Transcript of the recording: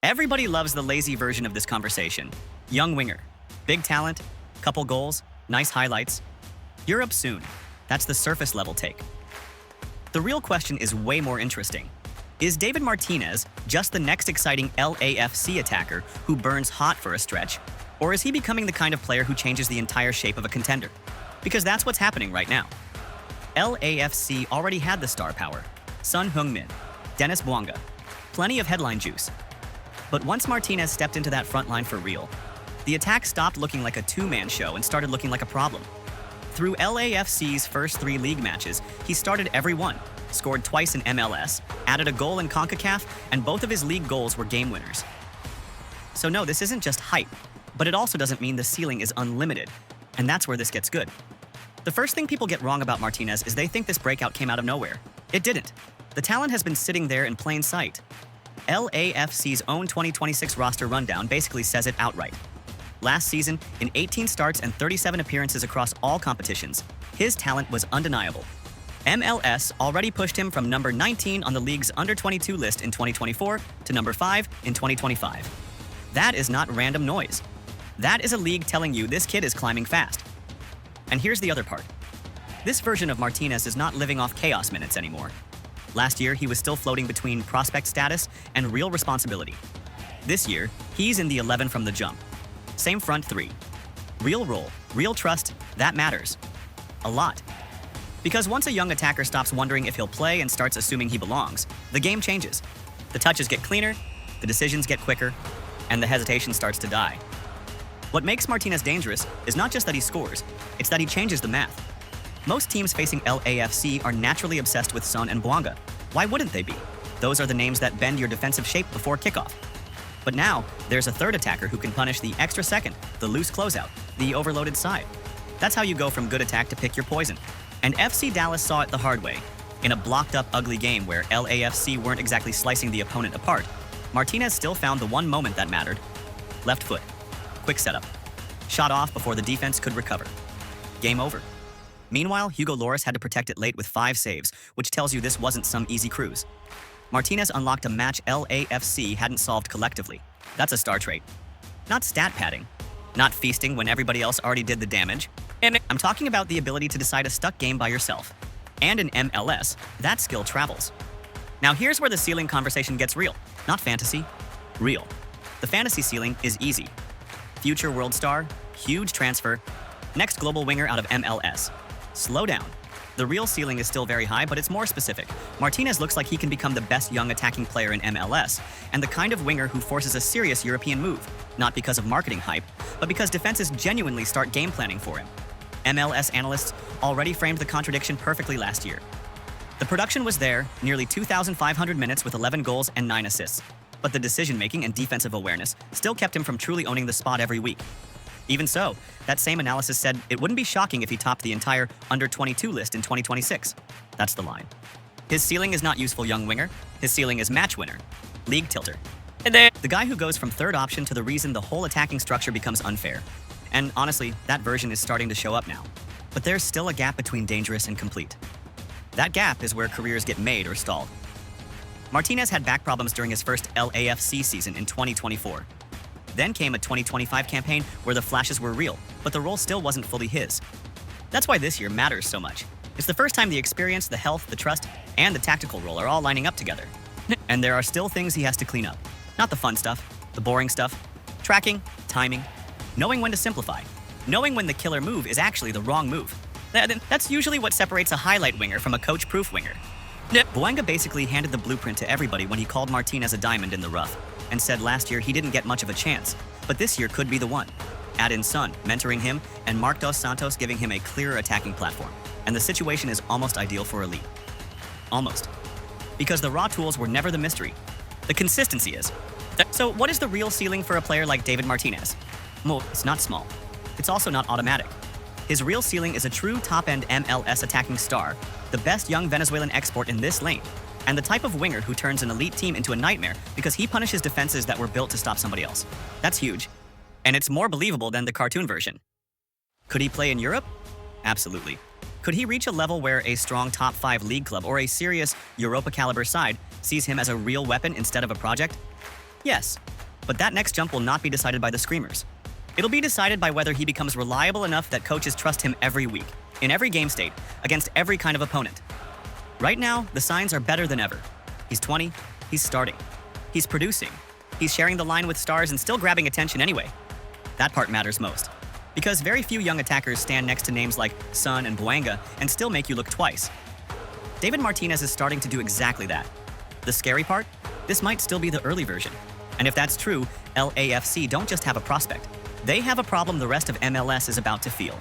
Everybody loves the lazy version of this conversation. Young winger, big talent, couple goals, nice highlights. Europe soon. That's the surface level take. The real question is way more interesting. Is David Martinez just the next exciting LAFC attacker who burns hot for a stretch? Or is he becoming the kind of player who changes the entire shape of a contender? Because that's what's happening right now. LAFC already had the star power. Son Heung-min, Denis Bouanga, plenty of headline juice. But once Martinez stepped into that front line for real, the attack stopped looking like a two-man show and started looking like a problem. Through LAFC's first 3 league matches, he started every one, scored twice in MLS, added a goal in CONCACAF, and both of his league goals were game winners. So no, this isn't just hype, but it also doesn't mean the ceiling is unlimited, and that's where this gets good. The first thing people get wrong about Martinez is they think this breakout came out of nowhere. It didn't. The talent has been sitting there in plain sight. LAFC's own 2026 roster rundown basically says it outright. Last season, in 18 starts and 37 appearances across all competitions, his talent was undeniable. MLS already pushed him from number 19 on the league's under-22 list in 2024 to number 5 in 2025. That is not random noise. That is a league telling you this kid is climbing fast. And here's the other part. This version of Martinez is not living off chaos minutes anymore. Last year, he was still floating between prospect status and real responsibility. This year, he's in the 11 from the jump. Same front 3. Real role, real trust, that matters. A lot. Because once a young attacker stops wondering if he'll play and starts assuming he belongs, the game changes. The touches get cleaner, the decisions get quicker, and the hesitation starts to die. What makes Martinez dangerous is not just that he scores, it's that he changes the math. Most teams facing LAFC are naturally obsessed with Son and Bouanga. Why wouldn't they be? Those are the names that bend your defensive shape before kickoff. But now, there's a third attacker who can punish the extra second, the loose closeout, the overloaded side. That's how you go from good attack to pick your poison. And FC Dallas saw it the hard way. In a blocked-up, ugly game where LAFC weren't exactly slicing the opponent apart, Martinez still found the one moment that mattered. Left foot. Quick setup. Shot off before the defense could recover. Game over. Meanwhile, Hugo Lloris had to protect it late with 5 saves, which tells you this wasn't some easy cruise. Martinez unlocked a match LAFC hadn't solved collectively. That's a star trait. Not stat padding. Not feasting when everybody else already did the damage. And I'm talking about the ability to decide a stuck game by yourself. And in MLS, that skill travels. Now here's where the ceiling conversation gets real. Not fantasy. Real. The fantasy ceiling is easy. Future world star, huge transfer, next global winger out of MLS. Slow down. The real ceiling is still very high, but it's more specific. Martinez looks like he can become the best young attacking player in MLS, and the kind of winger who forces a serious European move, not because of marketing hype, but because defenses genuinely start game planning for him. MLS analysts already framed the contradiction perfectly last year. The production was there, nearly 2,500 minutes with 11 goals and 9 assists, but the decision-making and defensive awareness still kept him from truly owning the spot every week. Even so, that same analysis said it wouldn't be shocking if he topped the entire under-22 list in 2026. That's the line. His ceiling is not useful young winger. His ceiling is match winner, league tilter. And then the guy who goes from third option to the reason the whole attacking structure becomes unfair. And honestly, that version is starting to show up now. But there's still a gap between dangerous and complete. That gap is where careers get made or stalled. Martinez had back problems during his first LAFC season in 2024. Then came a 2025 campaign where the flashes were real, but the role still wasn't fully his. That's why this year matters so much. It's the first time the experience, the health, the trust, and the tactical role are all lining up together. And there are still things he has to clean up. Not the fun stuff, the boring stuff. Tracking, timing, knowing when to simplify, knowing when the killer move is actually the wrong move. That's usually what separates a highlight winger from a coach-proof winger. Bouanga basically handed the blueprint to everybody when he called Martinez a diamond in the rough, and said last year he didn't get much of a chance, but this year could be the one. Add in Son, mentoring him, and Marc dos Santos giving him a clearer attacking platform, and the situation is almost ideal for elite. Almost. Because the raw tools were never the mystery. The consistency is. So what is the real ceiling for a player like David Martinez? Well, it's not small. It's also not automatic. His real ceiling is a true top-end MLS attacking star, the best young Venezuelan export in this lane, and the type of winger who turns an elite team into a nightmare because he punishes defenses that were built to stop somebody else. That's huge. And it's more believable than the cartoon version. Could he play in Europe? Absolutely. Could he reach a level where a strong top 5 league club or a serious Europa-caliber side sees him as a real weapon instead of a project? Yes, but that next jump will not be decided by the screamers. It'll be decided by whether he becomes reliable enough that coaches trust him every week, in every game state, against every kind of opponent. Right now, the signs are better than ever. He's 20, he's starting, he's producing, he's sharing the line with stars and still grabbing attention anyway. That part matters most, because very few young attackers stand next to names like Son and Bouanga and still make you look twice. David Martinez is starting to do exactly that. The scary part? This might still be the early version. And if that's true, LAFC don't just have a prospect. They have a problem the rest of MLS is about to feel.